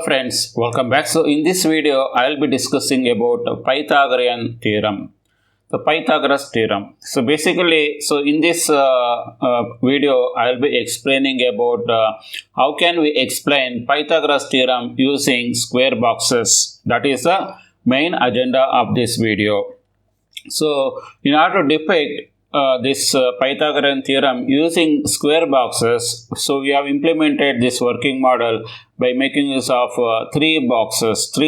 friends, welcome back. So in this video, I will be discussing about Pythagorean theorem, the Pythagoras theorem. So basically, in this video, I will be explaining about how can we explain Pythagoras theorem using square boxes. That is the main agenda of this video. So in order to depict this Pythagorean theorem using square boxes, so we have implemented this working model by making use of three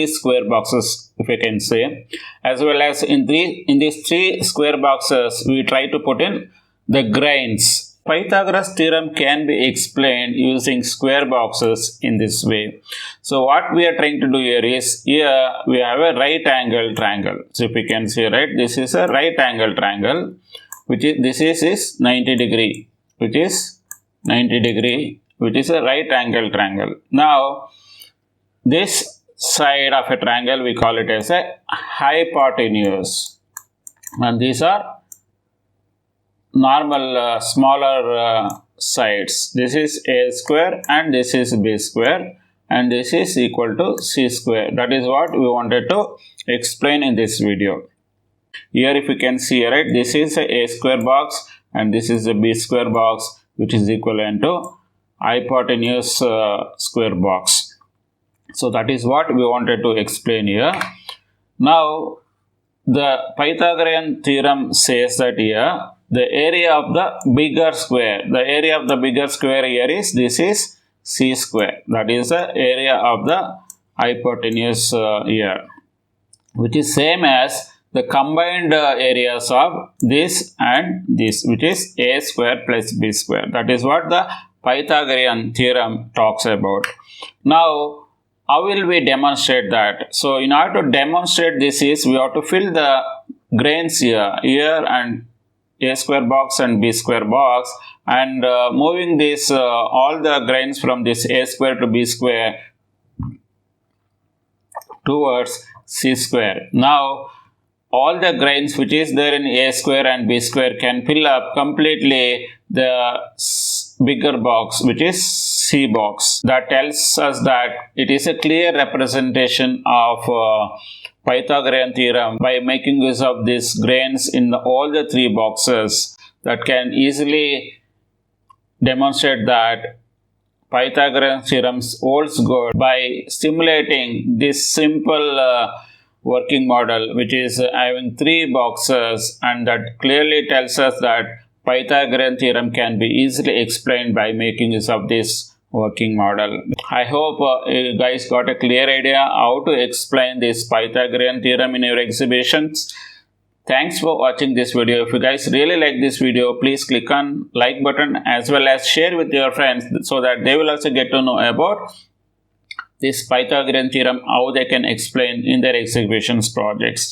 square boxes, if I can say, as well as in these three square boxes we try to put in the grains. Pythagoras theorem can be explained using square boxes in this way. So what we are trying to do here is, here we have a right angle triangle. So if you can see, right, this is a right angle triangle, which is 90 degree, which is a right angle triangle. Now this side of a triangle we call it as a hypotenuse, and these are normal smaller sides. This is a square and this is b square, and this is equal to c square. That is what we wanted to explain in this video. Here if you can see, right, this is a square box and this is a b square box, which is equivalent to hypotenuse square box. So that is what we wanted to explain here. Now the Pythagorean theorem says that here the area of the bigger square, here is, this is c square. That is the area of the hypotenuse here, which is same as the combined areas of this and this, which is a square plus b square. That is what the Pythagorean theorem talks about. Now, how will we demonstrate that? So, in order to demonstrate this is, we have to fill the grains here and a square box and b square box, and moving this all the grains from this a square to b square towards c square. Now, all the grains which is there in a square and b square can fill up completely the bigger box, which is c box. That tells us that it is a clear representation of Pythagorean theorem by making use of these grains in all the three boxes, that can easily demonstrate that Pythagorean theorem holds good by stimulating this simple working model, which is having three boxes, and that clearly tells us that Pythagorean theorem can be easily explained by making use of this working model. I hope you guys got a clear idea how to explain this Pythagorean theorem in your exhibitions. Thanks for watching this video. If you guys really like this video, please click on like button as well as share with your friends so that they will also get to know about this Pythagorean theorem, how they can explain in their exhibitions projects.